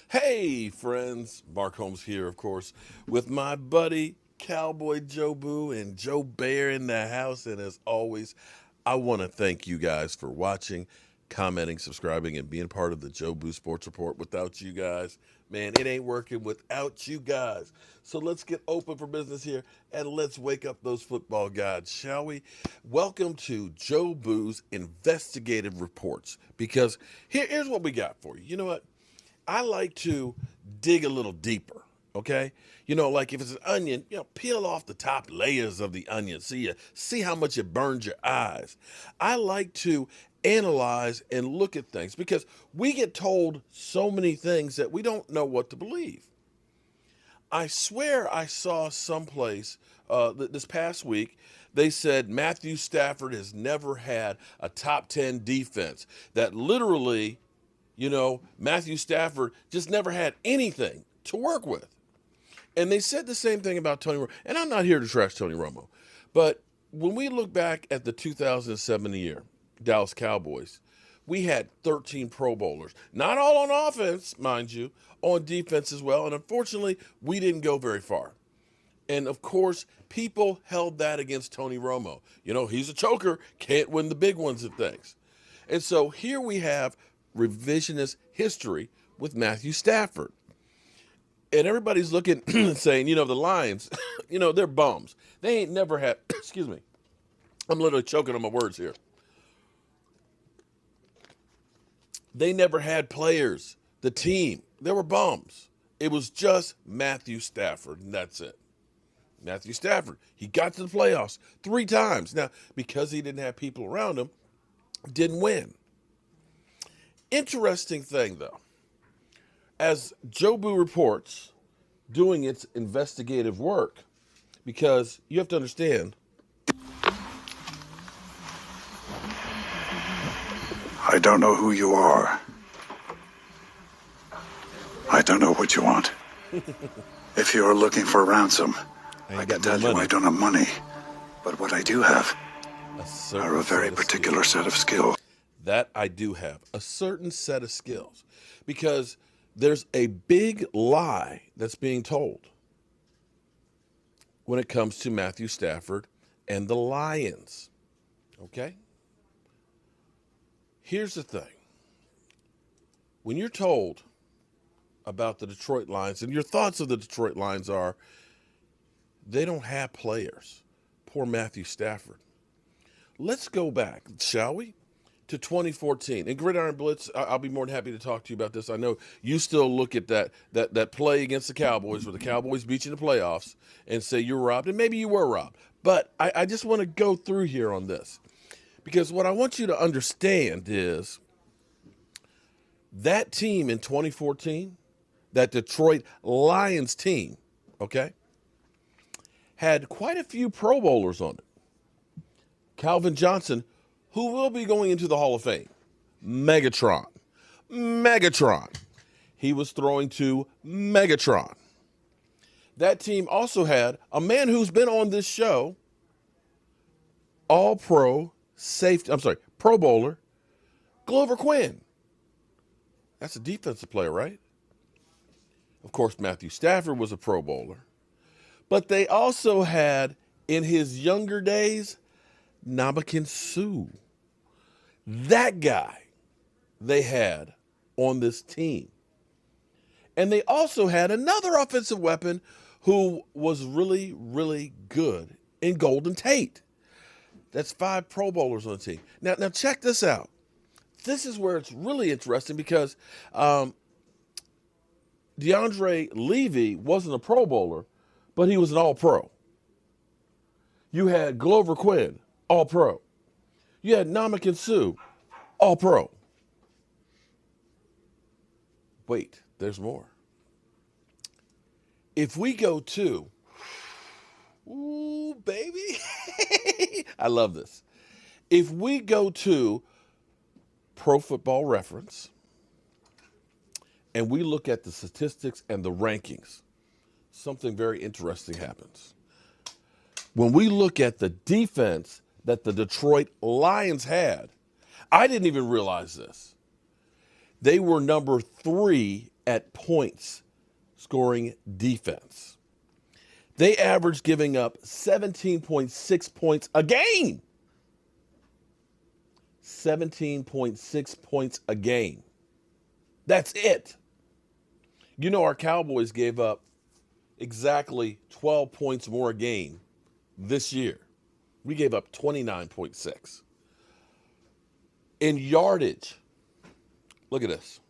Hey, friends. Mark Holmes here, of course, with my buddy Cowboy Joe Boo and Joe Bear in the house. And as always, I want to thank you guys for watching, commenting, subscribing, and being part of the Joe Boo Sports Report. Without you guys, man, it ain't working without you guys. So let's get open for business here and let's wake up those football gods, shall we? Welcome to Joe Boo's Investigative Reports, because here's what we got for you. You know what? I like to dig a little deeper, okay? Like if it's an onion, peel off the top layers of the onion. See how much it burns your eyes. I like to analyze and look at things because we get told so many things that we don't know what to believe. I swear I saw someplace this past week, they said Matthew Stafford has never had a top 10 defense. That literally, Matthew Stafford just never had anything to work with. And they said the same thing about Tony Romo. And I'm not here to trash Tony Romo. But when we look back at the 2007 year, Dallas Cowboys, we had 13 Pro Bowlers. Not all on offense, mind you, on defense as well. And unfortunately, we didn't go very far. And of course, people held that against Tony Romo. He's a choker, can't win the big ones and things. And so here we have revisionist history with Matthew Stafford. And everybody's looking and saying, the Lions, they're bums. They ain't never had, excuse me, I'm literally choking on my words here. They never had players. The team, they were bums. It was just Matthew Stafford, and that's it. Matthew Stafford, he got to the playoffs 3 times. Now, because he didn't have people around him, didn't win. Interesting thing, though, as Joe Boo reports, doing its investigative work, because you have to understand. I don't know who you are. I don't know what you want. If you are looking for ransom, I can tell you I don't have money. But what I do have are a very particular set of skills. That I do have, a certain set of skills, because there's a big lie that's being told when it comes to Matthew Stafford and the Lions, okay? Here's the thing. When you're told about the Detroit Lions, and your thoughts of the Detroit Lions are, they don't have players. Poor Matthew Stafford. Let's go back, shall we? To 2014. And Gridiron Blitz, I'll be more than happy to talk to you about this. I know you still look at that play against the Cowboys where the Cowboys beat you in the playoffs and say you're robbed, and maybe you were robbed. But I just want to go through here on this, because what I want you to understand is that team in 2014, that Detroit Lions team, okay, had quite a few Pro Bowlers on it. Calvin Johnson, who will be going into the Hall of Fame. Megatron. He was throwing to Megatron. That team also had a man who's been on this show, Pro Bowler, Glover Quin. That's a defensive player, right? Of course, Matthew Stafford was a Pro Bowler. But they also had, in his younger days, Ndamkong Suh. That guy they had on this team. And they also had another offensive weapon who was really, really good in Golden Tate. That's 5 Pro Bowlers on the team. Now check this out. This is where it's really interesting, because DeAndre Levy wasn't a Pro Bowler, but he was an All-Pro. You had Glover Quin, All-Pro. You had Ndamkong Suh, All-Pro. Wait, there's more. If we go to, ooh, baby, I love this. If we go to Pro Football Reference and we look at the statistics and the rankings, something very interesting happens. When we look at the defense that the Detroit Lions had, I didn't even realize this. They were number 3 at points scoring defense. They averaged giving up 17.6 points a game. 17.6 points a game. That's it. You know, our Cowboys gave up exactly 12 points more a game this year. We gave up 29.6. In yardage, look at this.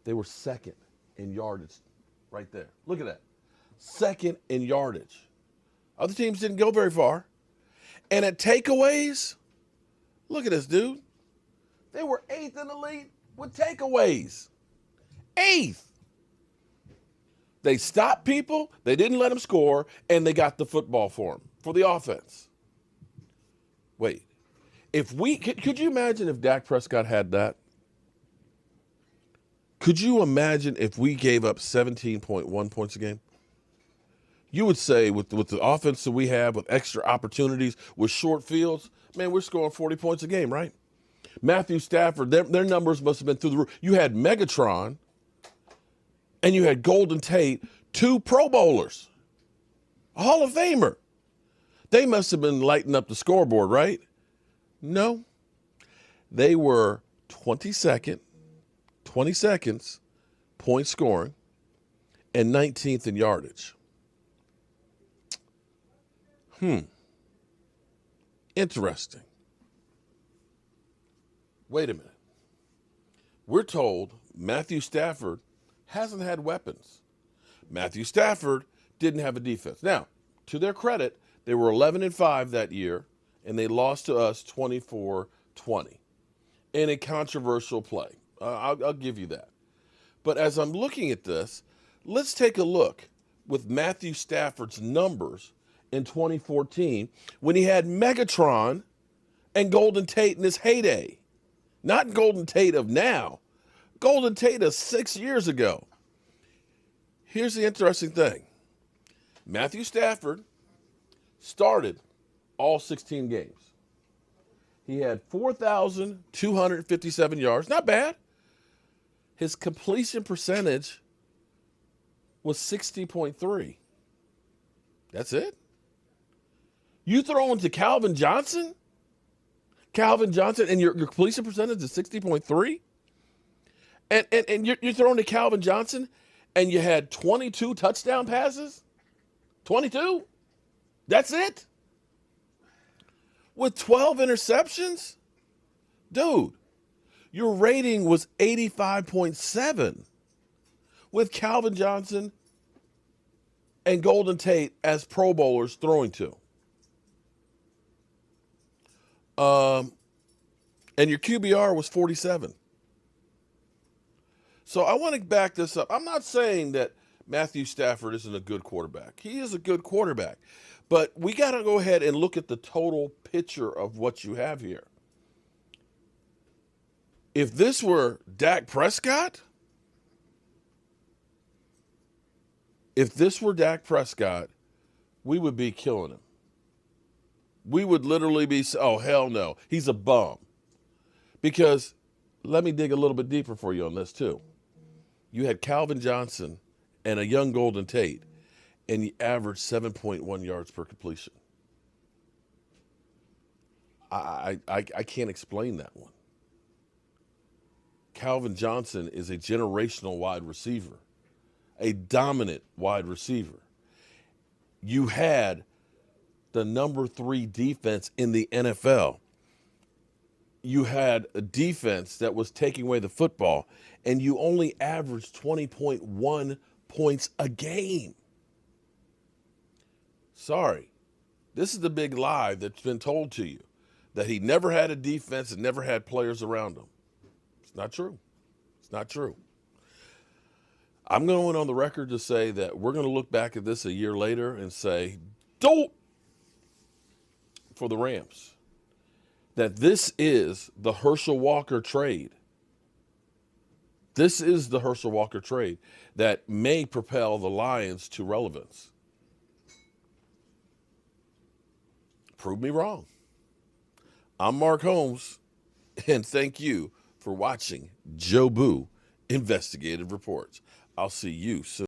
They were second in yardage right there. Look at that. Second in yardage. Other teams didn't go very far. And at takeaways, look at this, dude. They were 8th in the league with takeaways. 8th. They stopped people, they didn't let them score, and they got the football for them, for the offense. Wait, could you imagine if Dak Prescott had that? Could you imagine if we gave up 17.1 points a game? You would say with the offense that we have, with extra opportunities, with short fields, man, we're scoring 40 points a game, right? Matthew Stafford, their numbers must have been through the roof. You had Megatron, and you had Golden Tate, 2 Pro Bowlers, a Hall of Famer. They must have been lighting up the scoreboard, right? No. They were 22nd, 20 seconds, point scoring, and 19th in yardage. Interesting. Wait a minute. We're told Matthew Stafford hasn't had weapons. Matthew Stafford didn't have a defense. Now, to their credit, they were 11-5 that year, and they lost to us 24-20 in a controversial play. I'll give you that. But as I'm looking at this, let's take a look with Matthew Stafford's numbers in 2014 when he had Megatron and Golden Tate in his heyday. Not Golden Tate of now, Golden Tate of 6 years ago. Here's the interesting thing. Matthew Stafford started all 16 games. He had 4,257 yards. Not bad. His completion percentage was 60.3. That's it. You throw into Calvin Johnson, and your completion percentage is 60.3? And you're throwing to Calvin Johnson, and you had 22 touchdown passes? 22? That's it? With 12 interceptions? Dude, your rating was 85.7 with Calvin Johnson and Golden Tate as Pro Bowlers throwing to. And your QBR was 47. So I want to back this up. I'm not saying that Matthew Stafford isn't a good quarterback. He is a good quarterback. But we got to go ahead and look at the total picture of what you have here. If this were Dak Prescott, we would be killing him. We would literally be, oh, hell no, he's a bum. Because let me dig a little bit deeper for you on this too. You had Calvin Johnson and a young Golden Tate, and you averaged 7.1 yards per completion. I can't explain that one. Calvin Johnson is a generational wide receiver, a dominant wide receiver. You had the number 3 defense in the NFL. You had a defense that was taking away the football, and you only averaged 20.1 points a game. Sorry. This is the big lie that's been told to you, that he never had a defense and never had players around him. It's not true. It's not true. I'm going on the record to say that we're going to look back at this a year later and say, don't, for the Rams, that this is the Herschel Walker trade. This is the Herschel Walker trade that may propel the Lions to relevance. Prove me wrong. I'm Mark Holmes, and thank you for watching Joe Boo Investigative Reports. I'll see you soon.